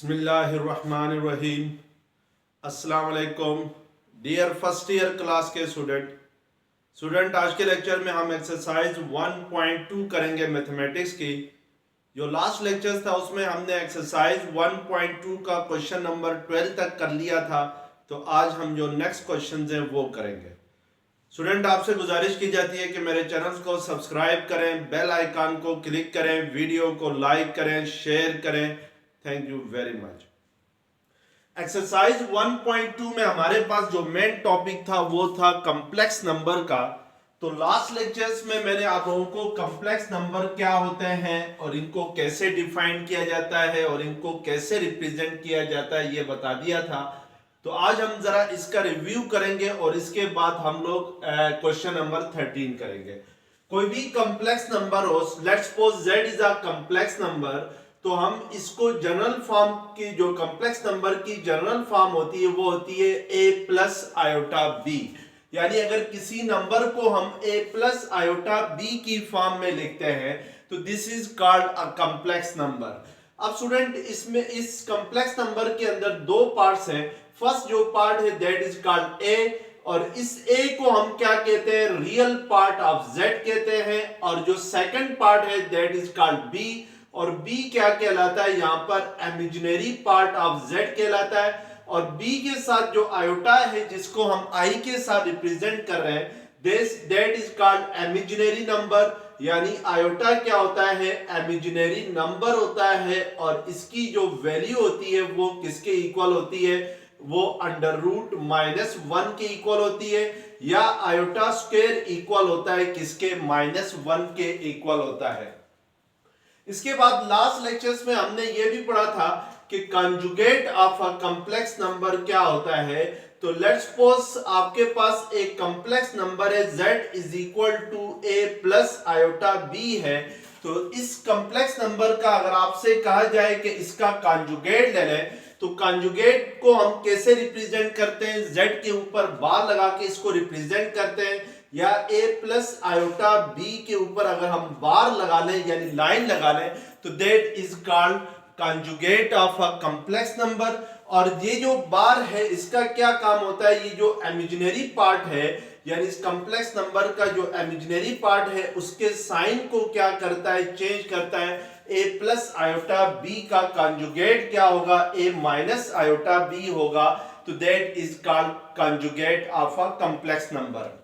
बिस्मिल्लाहिर्रहमानिर्रहीम। अस्सलाम वालेकुम डियर फर्स्ट ईयर क्लास के स्टूडेंट आज के लेक्चर में हम एक्सरसाइज 1.2 करेंगे मैथमेटिक्स की। जो लास्ट लेक्चर था उसमें हमने एक्सरसाइज 1.2 का क्वेश्चन नंबर 12 तक कर लिया था, तो आज हम जो नेक्स्ट क्वेश्चन हैं वो करेंगे। स्टूडेंट आपसे गुजारिश की जाती है कि मेरे चैनल को सब्सक्राइब करें, बेल आइकन को क्लिक करें, वीडियो को लाइक करें, शेयर करें। Thank you very much. Exercise 1.2 में हमारे पास जो मेन टॉपिक था वो था कॉम्प्लेक्स नंबर का। तो लास्ट लेक्चर्स में मैंने आप लोगों को कॉम्प्लेक्स नंबर क्या होते हैं और इनको कैसे डिफाइन किया जाता है और इनको कैसे रिप्रेजेंट किया जाता है ये बता दिया था। तो आज हम जरा इसका रिव्यू करेंगे और इसके बाद हम लोग क्वेश्चन नंबर 13 करेंगे। कोई भी कॉम्प्लेक्स नंबर हो, let's suppose z is a complex number, तो हम इसको जनरल फॉर्म की जो कॉम्प्लेक्स नंबर की जनरल फॉर्म होती है वो होती है a प्लस आयोटा b। यानी अगर किसी नंबर को हम a प्लस आयोटा b की फॉर्म में लिखते हैं तो this is called a complex number. अब स्टूडेंट इसमें इस कॉम्प्लेक्स नंबर के अंदर दो पार्ट्स हैं। फर्स्ट जो पार्ट है दैट इज कॉल्ड a, और इस a को हम क्या कहते हैं, रियल पार्ट ऑफ z कहते हैं, और जो सेकंड पार्ट है दैट इज कॉल्ड b, और b क्या कहलाता है, यहां पर इमेजिनरी पार्ट ऑफ z कहलाता है। और b के साथ जो आयोटा है जिसको हम i के साथ रिप्रेजेंट कर रहे हैं that is called imaginary number. यानी आयोटा क्या होता है, इमेजिनरी नंबर होता है, और इसकी जो वैल्यू होती है वो किसके इक्वल होती है, वो अंडर रूट -1 के इक्वल होती है, या आयोटा स्क्वायर इक्वल होता है किसके, -1 के इक्वल होता है। इसके बाद लास्ट लेक्चर्स में हमने ये भी पढ़ा था कि conjugate of a complex number क्या होता है। तो लेट्स सपोज आपके पास एक कॉम्प्लेक्स नंबर है z is equal to a plus iota b है। तो इस कॉम्प्लेक्स नंबर का अगर आपसे कहा जाए कि इसका कंजुगेट ले लें, तो कंजुगेट को हम कैसे रिप्रेजेंट करते हैं, z के ऊपर बार लगा के इसको रिप्रेजेंट करते हैं, या a प्लस आयोटा b के ऊपर अगर हम बार लगा लें यानी लाइन लगा लें तो that is called conjugate of a complex number. और ये जो बार है इसका क्या काम होता है, ये जो इमेजिनरी पार्ट है यानी इस कॉम्प्लेक्स नंबर का जो इमेजिनरी पार्ट है उसके साइन को क्या करता है, चेंज करता है। a प्लस आयोटा b का कंजुगेट क्या होगा, a माइनस आयोटा b होगा। तो that is called conjugate of a complex number.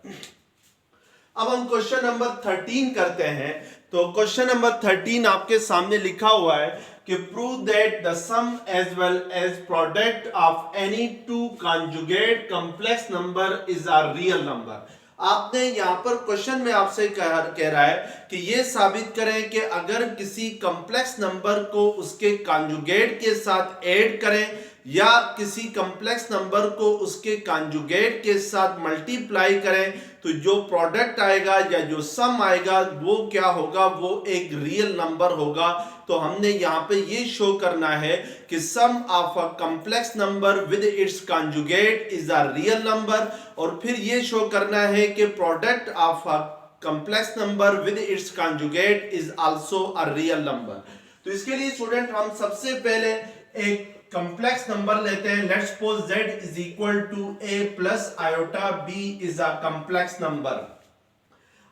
अब हम क्वेश्चन नंबर 13 करते हैं। तो क्वेश्चन नंबर 13 आपके सामने लिखा हुआ है कि prove that the sum as well as product of any two conjugate complex number is a real number. आपने यहां पर क्वेश्चन में आपसे कह रहा है कि ये साबित करें कि अगर किसी कॉम्प्लेक्स नंबर को उसके कॉन्जुगेट के साथ ऐड करें या किसी कॉम्प्लेक्स नंबर को उसके कॉन्जुगेट के साथ मल्टीप्लाई करें तो जो प्रोडक्ट आएगा या जो सम आएगा वो क्या होगा, वो एक रियल नंबर होगा। तो हमने यहाँ पे ये शो करना है कि sum of a complex number with its conjugate is a real number, और फिर ये शो करना है कि product of a complex number with its conjugate is also a real number. तो इसके लिए स्टूडेंट हम सबसे पहले एक कॉम्प्लेक्स नंबर लेते हैं। Let's suppose z is equal to a plus iota b is a complex number.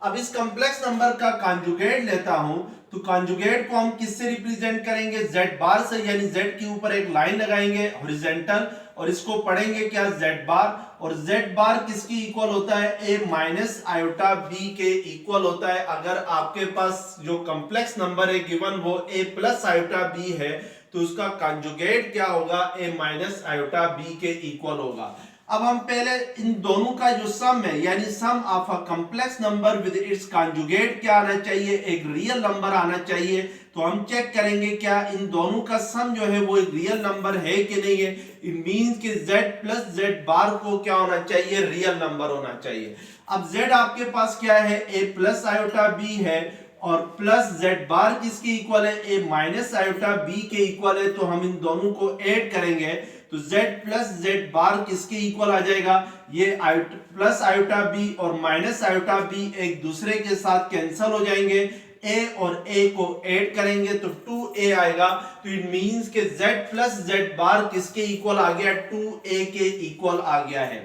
अब इस कॉम्प्लेक्स नंबर का कॉन्जुगेट लेता हूं, तो कॉन्जुगेट को हम किससे रिप्रेजेंट करेंगे, z बार से, यानी z के ऊपर एक लाइन लगाएंगे हॉरिजॉन्टल और इसको पढ़ेंगे क्या, z बार। और z बार किसकी इक्वल होता है, a माइनस आयोटा b के इक्वल होता है। अगर आपके पास जो कॉम्प्लेक्स नंबर है गिवन वो a प्लस आयोटा b है तो उसका कंजुगेट क्या होगा, a माइनस आयोटा b के इक्वल होगा। अब हम पहले इन दोनों का जो सम है यानी sum of a complex number with its conjugate क्या आना चाहिए, एक रियल नंबर आना चाहिए। तो हम चेक करेंगे क्या इन दोनों का सम जो है वो एक रियल नंबर है कि नहीं है। इट मींस कि z प्लस z बार को क्या होना चाहिए, रियल नंबर होना चाहिए। अब z आपके पास क्या है, a प्लस आयोटा b है, और प्लस z बार किसके इक्वल है, a माइनस आयोटा b के इक्वल है। तो हम इन दोनों को ऐड करेंगे तो z प्लस z बार किसके इक्वल आ जाएगा, ये प्लस आयोटा b और माइनस आयोटा b एक दूसरे के साथ कैंसिल हो जाएंगे। a और a को ऐड करेंगे तो 2a आएगा। तो इट मींस के z प्लस z बार किसके इक्वल आ गया, 2a के इक्वल आ गया है।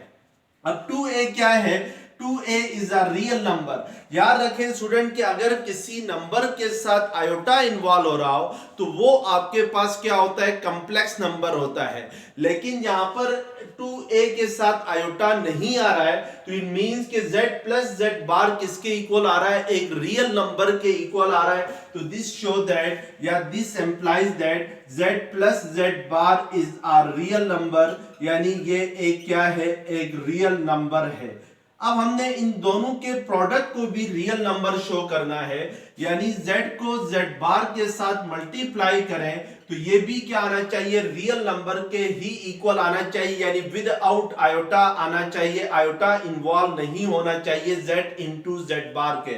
अब 2a क्या है, 2a is a real number. याद रखें स्टूडेंट कि अगर किसी नंबर के साथ आयोटा इन्वॉल्व हो रहा हो तो वो आपके पास क्या होता है, कॉम्प्लेक्स नंबर होता है। लेकिन यहां पर 2a के साथ आयोटा नहीं आ रहा है तो इट मींस कि z प्लस z बार किसके इक्वल आ रहा है, एक रियल नंबर के इक्वल आ रहा है। तो दिस शो दैट या this implies that z plus z bar is a real number, यानी ये एक क्या है, एक रियल नंबर है। अब हमने इन दोनों के प्रोडक्ट को भी रियल नंबर शो करना है, यानी z को z बार के साथ मल्टीप्लाई करें तो ये भी क्या आना चाहिए, रियल नंबर के ही इक्वल आना चाहिए, यानी विदाउट आयोटा आना चाहिए, आयोटा इन्वॉल्व नहीं होना चाहिए z इंटू जेड बार के।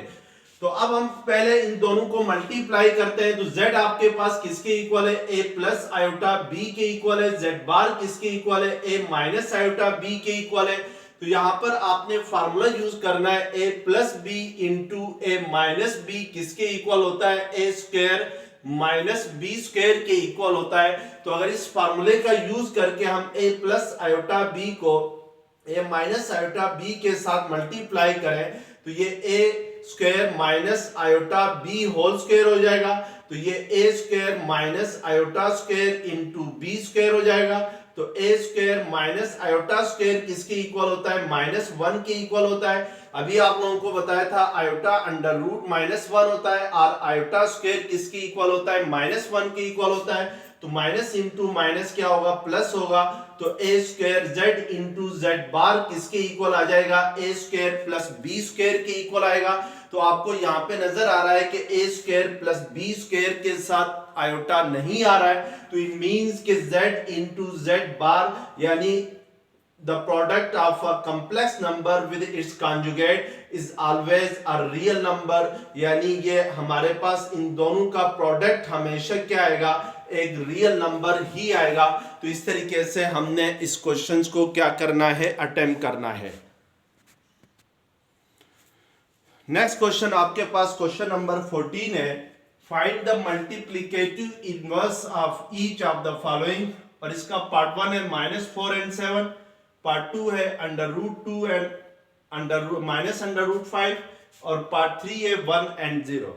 तो अब हम पहले इन दोनों को मल्टीप्लाई करते हैं। तो z आपके पास किसके इक्वल है, a प्लस आयोटा b के इक्वल है, z बार किसके इक्वल है, a माइनस आयोटा b के इक्वल है। तो यहां पर आपने फार्मूला यूज करना है, a plus B into A minus B किसके इक्वल होता है, A square minus B square के इक्वल होता है। तो अगर इस फार्मूले का यूज करके हम a प्लस आयोटा b को a माइनस आयोटा b के साथ मल्टीप्लाई करें तो ये a square minus iota b whole square हो जाएगा। तो ये a square minus iota square into b square हो जाएगा। तो a square minus iota square किसके इक्वल होता है, -1 के इक्वल होता है। अभी आप लोगों को बताया था आयोटा अंडर रूट -1 होता है और आयोटा स्क्वायर किसके इक्वल होता है, -1 के इक्वल होता है। तो माइनस इंटू माइनस क्या होगा, प्लस होगा। तो a square z into z bar किसके इक्वल आ जाएगा, a square plus b square के इक्वल आएगा। तो आपको यहाँ पे नजर आ रहा है कि a square plus b square के साथ आयोटा नहीं आ रहा है। तो इट मींस कि z इंटू जेड बार यानी the product of a complex number with its conjugate is always a real number, यानी ये हमारे पास इन दोनों का प्रोडक्ट हमेशा क्या आएगा, एक रियल नंबर ही आएगा। तो इस तरीके से हमने इस क्वेश्चंस को क्या करना है, अटेम्प्ट करना है। नेक्स्ट क्वेश्चन आपके पास क्वेश्चन नंबर 14 है, find the multiplicative inverse of each of the following. और इसका पार्ट 1 है -4 and 7, पार्ट 2 है √2 एंड माइनस √5 और पार्ट 3 है 1 and 0।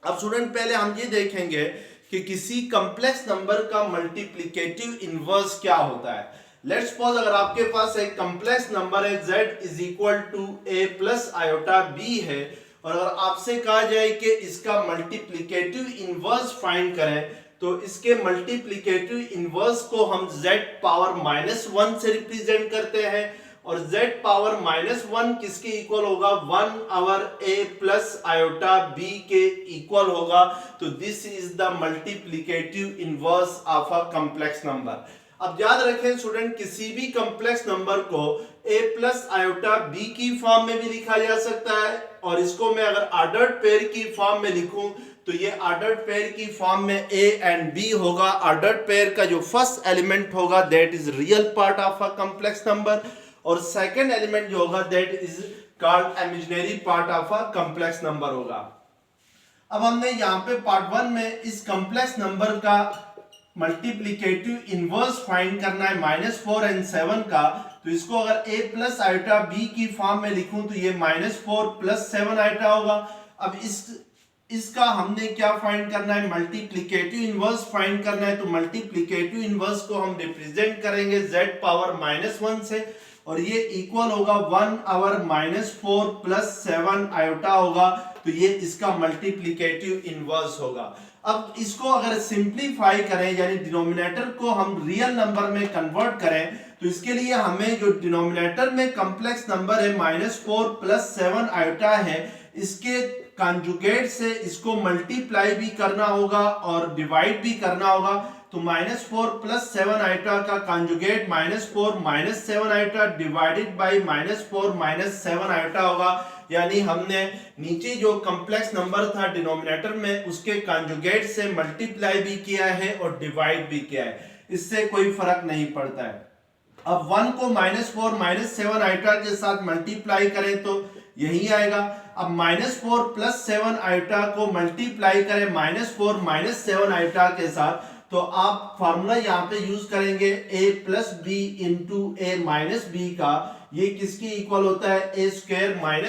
अब स्टूडेंट पहले हम ये देखेंगे कि किसी कॉम्प्लेक्स नंबर का मल्टीप्लिकेटिव इनवर्स क्या होता है। लेट्स सपोज अगर आपके पास एक कॉम्प्लेक्स नंबर है z is equal to a plus iota b है और अगर आपसे कहा जाए कि इसका मल्टीप्लिकेटिव इनवर्स फाइंड करें तो इसके मल्टीप्लिकेटिव इनवर्स को हम z पावर -1 से रिप्रेजेंट करते हैं और z पावर -1 किसके इक्वल होगा, 1 over a plus iota b के इक्वल होगा। तो this is the multiplicative inverse of a complex number. अब याद रखें स्टूडेंट, किसी भी कॉम्प्लेक्स नंबर को a प्लस आयोटा b की फॉर्म में भी लिखा जा सकता है और इसको मैं अगर ऑर्डर्ड पेयर की फॉर्म में लिखूं तो ये ऑर्डर्ड पेयर की फॉर्म में a एंड b होगा। ऑर्डर्ड पेयर का जो फर्स्ट एलिमेंट होगा that is real part of a complex number और सेकंड एलिमेंट जो होगा that is called imaginary part of a complex number होगा। अब हमने यहाँ पे पार्ट 1 में इस कॉम्प्लेक्स नंबर का मल्टीप्लिकेटिव इनवर्स फाइंड करना है -4 and 7 का। तो इसको अगर a प्लस आयोटा b की फॉर्म में लिखूं तो ये -4 प्लस 7 आयोटा होगा। अब इसका हमने क्या फाइंड करना है, मल्टीप्लिकेटिव इनवर्स फाइंड करना है। तो मल्टीप्लिकेटिव इनवर्स को हम रिप्रेजेंट करेंगे z पावर -1 से और ये इक्वल होगा 1 ओवर -4 प्लस 7 आयोटा होगा। तो ये इसका मल्टीप्लिकेटिव इनवर्स होगा। अब इसको अगर सिंप्लीफाई करें यानी डिनोमिनेटर को हम रियल नंबर में कन्वर्ट करें तो इसके लिए हमें जो डिनोमिनेटर में कॉम्प्लेक्स नंबर है -4 प्लस 7 आयोटा है, इसके कॉन्जुगेट से इसको मल्टीप्लाई भी करना होगा और डिवाइड भी करना होगा। तो -4 प्लस 7 आयोटा का conjugate -4 minus 7 iota divided by -4 minus 7 iota होगा। यानी हमने नीचे जो कॉम्प्लेक्स नंबर था डिनोमिनेटर में उसके कॉन्जुगेट से मल्टीप्लाई भी किया है और डिवाइड भी किया है, इससे कोई फर्क नहीं पड़ता है। अब 1 को -4 माइनस 7 आयोटा के साथ मल्टीप्लाई करें तो यही आएगा। अब -4 + 7 आयोटा को मल्टीप्लाई करें -4 - 7 आयोटा के साथ, तो आप फार्मूला यहाँ पे यूज करेंगे a + b × a - b का। ये किसकी इक्वल होता है? a²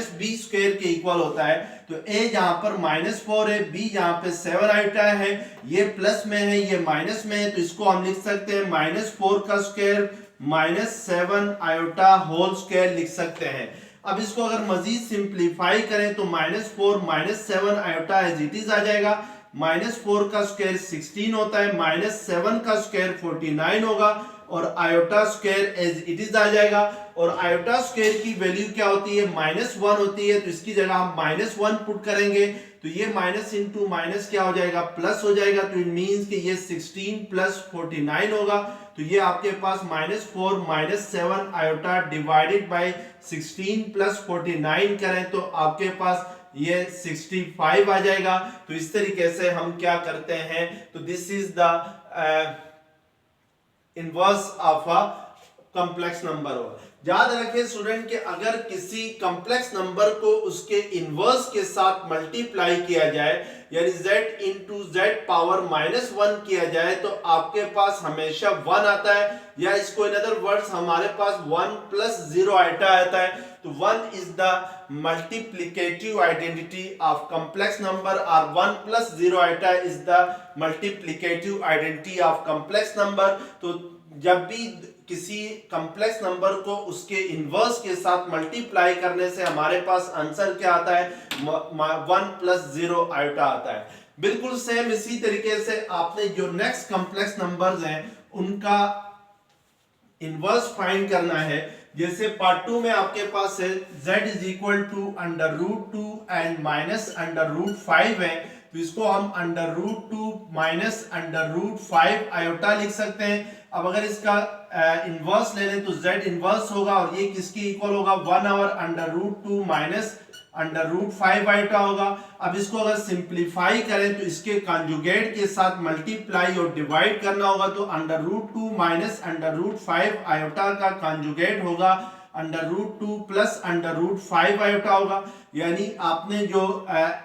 - b² के इक्वल होता है। तो a यहाँ पर -4 है, b यहाँ पे 7 आयोटा है, ये प्लस में है, ये माइनस में है, तो इसको हम लिख सकते हैं -4 का स्क्वायर -7 आयोटा होल स्क्वायर लिख सकते हैं। अब इसको अगर मजीद सिंप्लीफाई करें तो -4 - 7 आयोटा एज इट इज आ जाएगा। -4 का स्क्वायर 16 होता है, -7 का स्क्वायर 49 होगा, और iota square as it is आ जाएगा। और आयोटा स्क्वायर की वैल्यू क्या होती है? -1 होती है, तो इसकी जगह हम -1 पुट करेंगे, तो ये माइनस इंटू माइनस क्या हो जाएगा? प्लस हो जाएगा। तो इट मींस कि ये 16 + 49 होगा। तो ये आपके पास -4 - 7 आयोटा डिवाइडेड बाय 16 + 49 करें तो आपके पास ये 65 आ जाएगा। तो इस तरीके से हम क्या करते हैं, तो this is the inverse of a complex number हो। याद रखें स्टूडेंट कि अगर किसी कॉम्प्लेक्स नंबर को उसके इनवर्स के साथ मल्टीप्लाई किया जाए, यानी z × z पावर -1 किया जाए, तो आपके पास हमेशा 1 आता है, या इसको इन अदर वर्ड्स हमारे पास 1 + 0 आइटा आता है। तो 1 is the multiplicative identity of complex number, और 1 + 0 iota is the multiplicative identity of complex number. तो जब भी किसी कॉम्प्लेक्स नंबर को उसके इनवर्स के साथ मल्टीप्लाई करने से हमारे पास आंसर क्या आता है? 1 + 0 आयोटा आता है। बिल्कुल सेम इसी तरीके से आपने जो नेक्स्ट कॉम्प्लेक्स नंबर्स हैं उनका इनवर्स फाइंड करना है। जैसे पार्ट 2 में आपके पास है z = √2 एंड -√5 है, तो इसको हम √2 - √5 आयोटा लिख सकते हैं। अब अगर इसका इनवर्स ले लें तो z इनवर्स होगा, और ये किसकी इक्वल होगा? 1/√2 -√5 आयोटा होगा। अब इसको अगर सिंप्लीफाई करें तो इसके कॉन्जुगेट के साथ मल्टीप्लाई और डिवाइड करना होगा, तो √2 - √5 आयोटा का कॉन्जुगेट होगा √2 + √5 आयोटा होगा। यानी आपने जो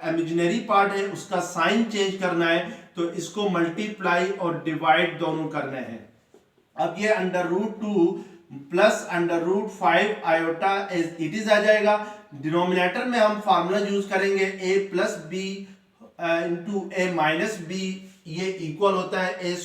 इमेजिनरी पार्ट है उसका साइन चेंज करना है, तो इसको मल्टीप्लाई और डिवाइड दोनों करने हैं। अब ये √2 + √5 आयोटा एज इट इज आ जाएगा। डिनोमिनेटर में हम फार्मूला यूज करेंगे a + b × a - b, ये इक्वल होता है a²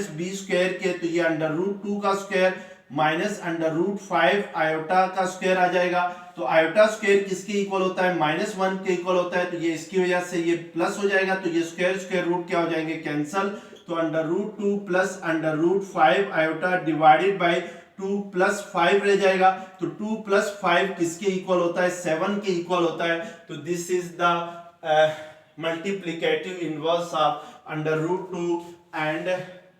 - b² के, तो ये √2 का स्क्वायर -√5 आयोटा का स्क्वायर आ जाएगा। तो आयोटा स्क्वायर किसके इक्वल होता है? -1 के इक्वल होता है, तो ये इसकी वजह से ये प्लस हो जाएगा, तो ये स्क्वायर रूट क्या हो जाएंगे? कैंसल। तो √2 + √5 आयोटा डिवाइडेड बाय 2 + 5 रह जाएगा। तो 2 + 5 किसके इक्वल होता है? 7 के इक्वल होता है। तो this is the multiplicative inverse of √2 and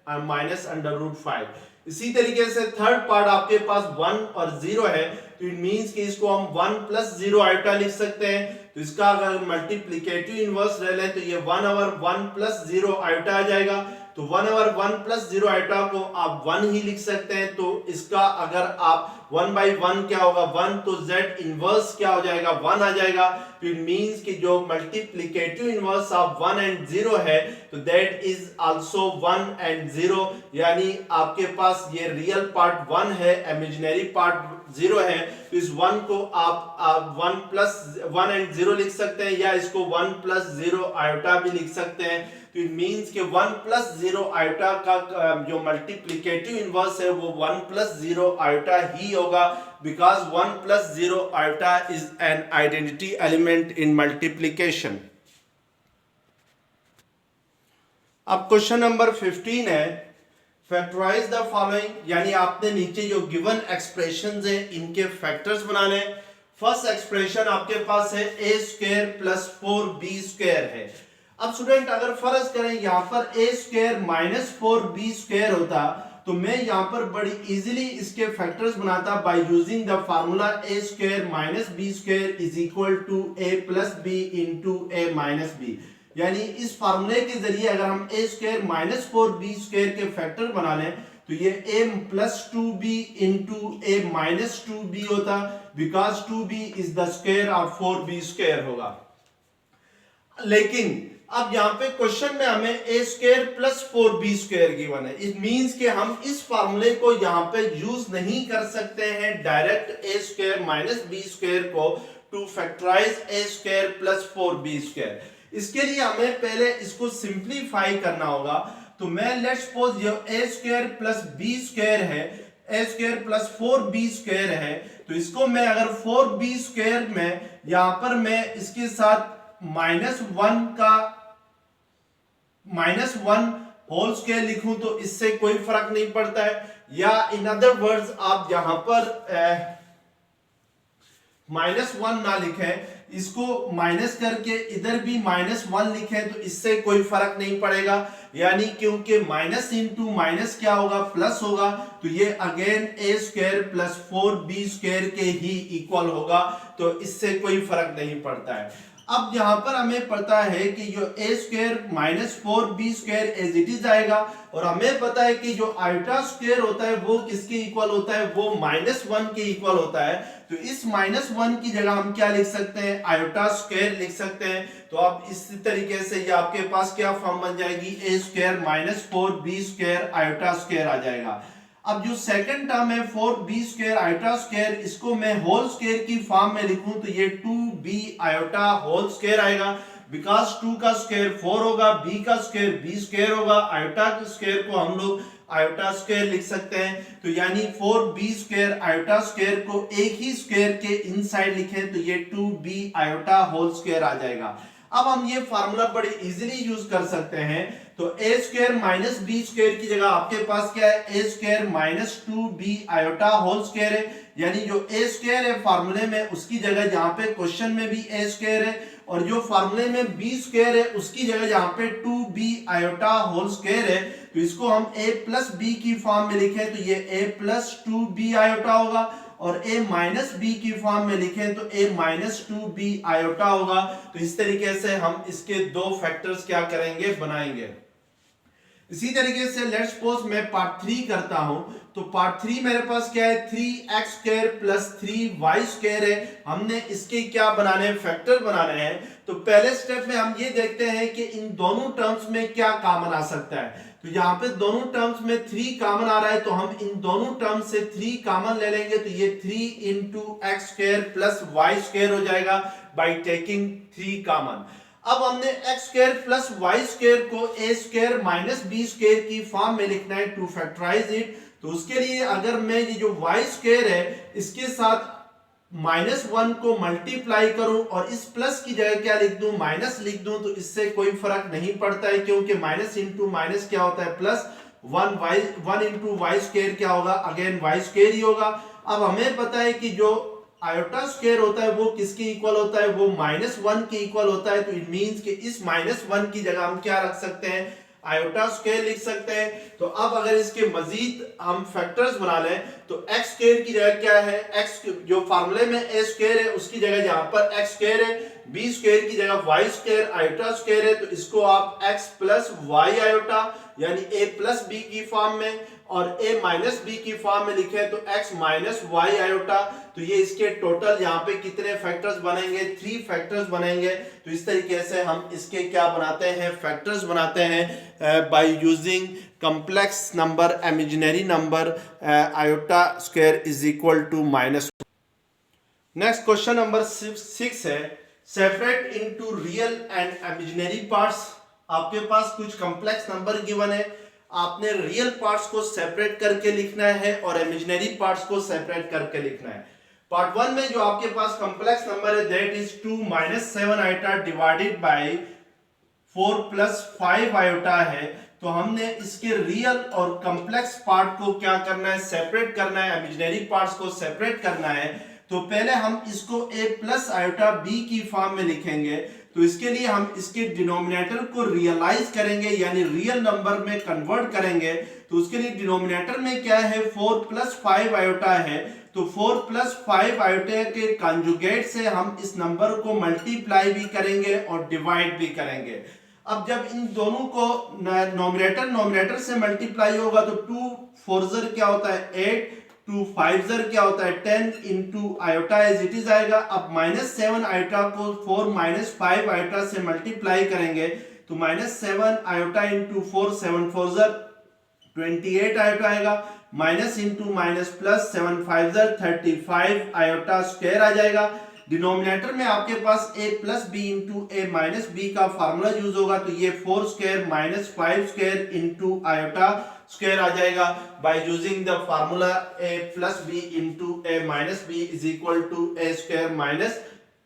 -√5। इसी तरीके से थर्ड पार्ट आपके पास 1 और 0 है, तो इट मींस कि इसको हम 1 + 0 आयोटा लिख सकते हैं। तो इसका अगर मल्टीप्लिकेटिव इनवर्स ले लें तो ये 1/1 + 0 आयोटा आ जाएगा। तो 1/1 + 0 आयोटा को आप 1 ही लिख सकते हैं। तो इसका अगर आप 1/1 क्या होगा? 1, तो z इनवर्स क्या हो जाएगा? 1 आ जाएगा। तो इट मींस कि जो मल्टीप्लिकेटिव इनवर्स ऑफ 1 and 0 है, तो दैट इज आल्सो 1 and 0, यानी आपके पास ये रियल पार्ट 1 है, इमेजिनरी पार्ट 0 है। तो इस 1 को आप 1 + 1 and 0 लिख सकते हैं, या इसको 1 + 0 आयोटा भी लिख सकते हैं। तो इट मींस कि 1 + 0 आयोटा का जो मल्टीप्लिकेटिव इनवर्स है वो 1 + 0 आयोटा ही होगा, because 1 + 0 iota is an identity element in multiplication. अब क्वेश्चन नंबर 15 है, फैक्टराइज द फॉलोइंग, यानी आपने नीचे जो गिवन एक्सप्रेशंस हैं इनके फैक्टर्स बनाने। फर्स्ट एक्सप्रेशन आपके पास है a² + 4b² है। अब स्टूडेंट अगर फर्ज करें यहाँ पर a² - 4b² होता तो मैं यहाँ पर बड़ी इजीली इसके फैक्टर्स बनाता by using the formula a² - b² is equal to a + b × a - b। यानी इस फार्मूले के जरिए अगर हम a² - 4b² के फैक्टर बना लें तो ये a plus 2b into a minus 2b होता, because 2b is the square और 4b स्क्वायर होगा। लेकिन अब यहाँ पे क्वेश्चन में हमें a square plus 4b square given है। इट मींस कि हम इस फार्मूले को यहाँ पे यूज नहीं कर सकते हैं direct a square minus b square को to factorise a square plus 4b square. इसके लिए हमें पहले इसको सिंप्लीफाई करना होगा। तो मैं लेट्स सपोज ये a square plus b square है, a square plus 4b square है, तो इसको मैं अगर 4b स्क्वायर में यहां पर मैं इसके साथ माइनस वन होल स्क्वायर लिखूं तो इससे कोई फर्क नहीं पड़ता है। या इन अदर वर्ड्स आप यहां पर -1 ना लिखें, इसको माइनस करके इधर भी -1 लिखें तो इससे कोई फर्क नहीं पड़ेगा। यानी क्योंकि माइनस इंटू माइनस क्या होगा, प्लस होगा, तो ये again a square plus 4b square के ही इक्वल होगा, तो इससे कोई फर्क नहीं पड़ता है। अब यहां पर हमें पता है कि जो a square minus 4b square as it is आएगा, और हमें पता है कि जो आयोटा स्क्वायर होता है वो किसके इक्वल होता है, वो -1 के इक्वल होता है। तो इस -1 की जगह हम क्या लिख सकते हैं, आयोटा स्क्वायर लिख सकते हैं। तो अब इस तरीके से ये आपके पास क्या फॉर्म बन जाएगी, a square minus 4b square iota square आ जाएगा। अब जो सेकंड टर्म है 4b स्क्वायर आयोटा स्क्वायर, इसको मैं होल स्क्वायर की फॉर्म में लिखूं तो ये 2b आयोटा होल स्क्वायर आएगा, बिकॉज 2 का स्क्वायर 4 होगा, b का स्क्वायर b स्क्वायर होगा, आयोटा के स्क्वायर को हम लोग आयोटा स्क्वायर लिख सकते हैं। तो यानी 4b स्क्वायर आयोटा स्क्वायर को एक ही स्क्वायर के इनसाइड लिखें तो ये 2b आयोटा होल स्क्वायर आ जाएगा। अब हम ये फार्मूला बड़े इजीली यूज कर सकते हैं। तो a square minus b square की जगह आपके पास क्या है, a square minus 2b iota whole square है। यानी जो a स्क्वायर है फार्मूले में उसकी जगह जहां पे क्वेश्चन में भी a स्क्वायर है, और जो फार्मूले में b स्क्वायर है उसकी जगह जहां पे 2b आयोटा होल स्क्वायर है, तो इसको हम a प्लस b की फॉर्म में लिखें तो ये a प्लस 2b आयोटा होगा, और a माइनस b की फॉर्म में लिखें तो a माइनस 2b आयोटा होगा। तो इस तरीके से हम इसके दो फैक्टर्स क्या करेंगे, बनाएंगे। इसी तरीके से लेट्स सपोज मैं पार्ट 3 करता हूं, तो पार्ट 3 मेरे पास क्या है, 3x square plus 3y square है। हमने इसके क्या बनाने हैं, फैक्टर बनाने हैं। तो पहले स्टेप में हम ये देखते हैं कि इन दोनों टर्म्स में क्या कॉमन आ सकता है। तो यहाँ पे दोनों टर्म्स में 3 कॉमन आ रहा है, तो हम इन दोनों टर्म्स से 3 कॉमन ले लेंगे, तो ये 3 into X square plus Y square हो जाएगा बाई टेकिंग 3 कॉमन। अब हमने x square plus Y square को a square minus b square की फॉर्म में लिखना है टू फैक्टराइज इट। तो उसके लिए अगर मैं ये जो y स्क्वायर है इसके साथ -1 को मल्टीप्लाई करूं और इस प्लस की जगह क्या लिख दूं, माइनस लिख दूं, तो इससे कोई फर्क नहीं पड़ता है, क्योंकि माइनस इंटू माइनस क्या होता है, प्लस 1 इंटू वाई स्क्वायर क्या होगा, अगेन वाई स्क्वायर ही होगा। अब हमें पता है कि जो आयोटा स्क्वायर होता है वो किसके इक्वल होता है, वो -1 के इक्वल होता है। तो इट मींस कि इस -1 की जगह हम क्या रख सकते हैं, आयोटा स्क्वायर लिख सकते हैं। तो अब अगर इसके मजीद हम फैक्टर्स बना लें तो x स्क्वायर की जगह क्या है, x जो फार्मूले में a स्क्वायर है उसकी जगह जहां पर x स्क्वायर है, b स्क्वायर की जगह y स्क्वायर आयोटा स्क्वायर है, तो इसको आप x प्लस वाई आयोटा यानी a प्लस b की फॉर्म में और a माइनस b की फॉर्म में लिखे तो x माइनस वाई आयोटा। तो ये इसके टोटल यहाँ पे कितने फैक्टर्स बनेंगे, 3 फैक्टर्स बनेंगे। तो इस तरीके से हम इसके क्या बनाते हैं, फैक्टर्स बनाते हैं by using complex number imaginary number iota square is equal to -1। Next question number 6 है, separate into real and imaginary parts. आपके पास कुछ कॉम्प्लेक्स नंबर गिवन है, आपने रियल पार्ट्स को सेपरेट करके लिखना है और इमेजिनरी पार्ट्स को सेपरेट करके लिखना है। पार्ट 1 में जो आपके पास कॉम्प्लेक्स नंबर है that is 2 - 7 iota divided by 4 + 5 iota है। तो हमने इसके रियल और कॉम्प्लेक्स पार्ट को क्या करना है, सेपरेट करना है, इमेजिनरी पार्ट्स को सेपरेट करना है। तो पहले हम इसको a प्लस आयोटा b की फॉर्म में लिखेंगे। तो इसके लिए हम इसके डिनोमिनेटर को रियलाइज करेंगे यानी रियल नंबर में कन्वर्ट करेंगे। तो उसके लिए डिनोमिनेटर में क्या है, 4 + 5 आयोटा है। तो 4 + 5 आयोटा के कंजुगेट से हम इस नंबर को मल्टीप्लाई भी करेंगे और डिवाइड भी करेंगे। अब जब इन दोनों को नोमिनेटर से मल्टीप्लाई होगा तो 2 4 ज़र क्या होता है 8, 2 5 ज़र क्या होता है 10 into iota as it is आएगा। अब -7 आयोटा को 4 -5 आयोटा से मल्टीप्लाई करेंगे तो -7 आयोटा इंटू 4 7 4 ज़र 28 आयोटा आएगा, माइनस इंटू माइनस प्लस 7 5 ज़र 35 आयोटा स्क्वायर आ जाएगा। डिनोमिनेटर में आपके पास a plus B into A minus b का फार्मूला यूज होगा तो ये 4 square minus 5 square into iota square आ जाएगा by using the formula a plus B into A minus b is equal to a square minus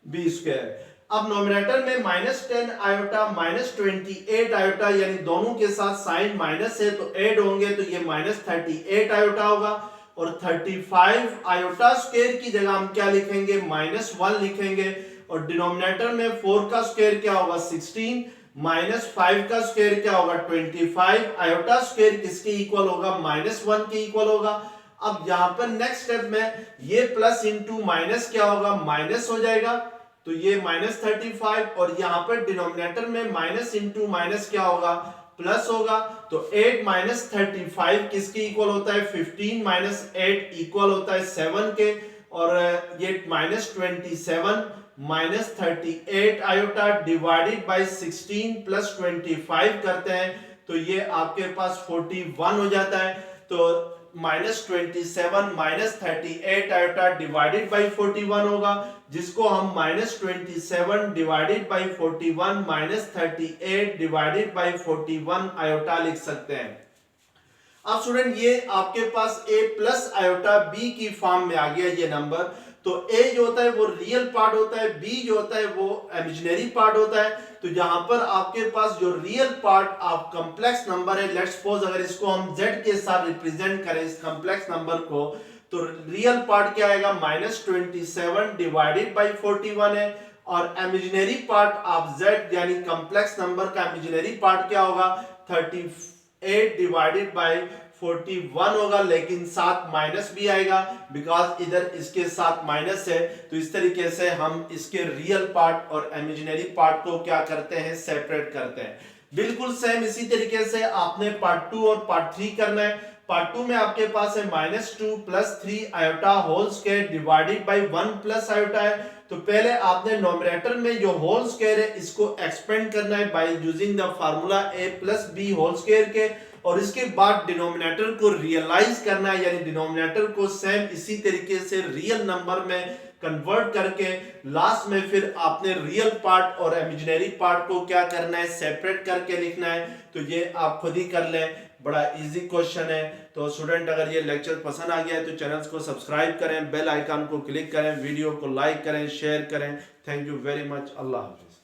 B square. अब numerator में -10 iota -28 iota यानी दोनों के साथ साइन माइनस है तो ऐड होंगे तो ये -38 आयोटा होगा और 35 आयोटा स्क्वायर की जगह हम क्या लिखेंगे -1 लिखेंगे और डिनोमिनेटर में 4 का स्क्वायर क्या होगा 16 -5 का स्क्वायर क्या होगा 25 आयोटा स्क्वायर किसके इक्वल होगा -1 के इक्वल होगा। अब यहाँ पर नेक्स्ट स्टेप में ये प्लस इंटू माइनस क्या होगा माइनस हो जाएगा तो ये -35 और यहाँ पर डिनोमिनेटर में माइनस इंटू माइनस क्या होगा प्लस होगा तो 8 -35 किसके इक्वल होता है 15 -8 इक्वल होता है 7 के और ये -27 -38 आयोटा डिवाइडेड बाय 16 प्लस 25 करते हैं तो ये आपके पास 41 हो जाता है। तो -27 -38 आयोटा डिवाइडेड बाय 41 होगा जिसको हम -27 divided by 41 -38 divided by 41 iota लिख सकते हैं। अब स्टूडेंट ये आपके पास a प्लस आयोटा b की फॉर्म में आ गया ये नंबर। तो a जो होता है वो रियल पार्ट होता है, b जो होता है वो इमेजिनरी पार्ट होता है। तो यहां पर आपके पास जो रियल पार्ट आप कॉम्प्लेक्स नंबर है, लेट्स सपोज अगर इसको हम z के साथ रिप्रेजेंट करें इस कॉम्प्लेक्स नंबर को तो रियल पार्ट क्या आएगा -27 डिवाइडेड बाय 41 है और इमेजिनरी पार्ट आप z यानी कॉम्प्लेक्स नंबर का इमेजिनरी पार्ट क्या होगा 38 डिवाइडेड बाय 41 होगा लेकिन साथ माइनस भी आएगा बिकॉज इधर इसके साथ माइनस है। तो इस तरीके से हम इसके रियल पार्ट और इमेजिनरी पार्ट को क्या करते हैं सेपरेट करते हैं। बिल्कुल सेम इसी तरीके से आपने पार्ट 2 और पार्ट 3 करना है। पार्ट 2 में आपके पास है -2 plus 3 iota whole square divided by 1 plus iota है। तो पहले आपने नोमिनेटर में जो होल स्क्वायर है इसको एक्सपेंड करना है by using the formula a plus B whole square के और इसके बाद डिनोमिनेटर को रियलाइज करना है यानी डिनोमिनेटर को सेम इसी तरीके से रियल नंबर में कन्वर्ट करके लास्ट में फिर आपने रियल पार्ट और इमेजिनरी पार्ट को क्या करना है सेपरेट करके लिखना है। तो ये आप खुद ही कर लें, बड़ा इजी क्वेश्चन है। तो स्टूडेंट अगर ये लेक्चर पसंद आ गया है तो चैनल को सब्सक्राइब करें, बेल आइकन को क्लिक करें, वीडियो को लाइक करें, शेयर करें। Thank you very much. Allah Hafiz.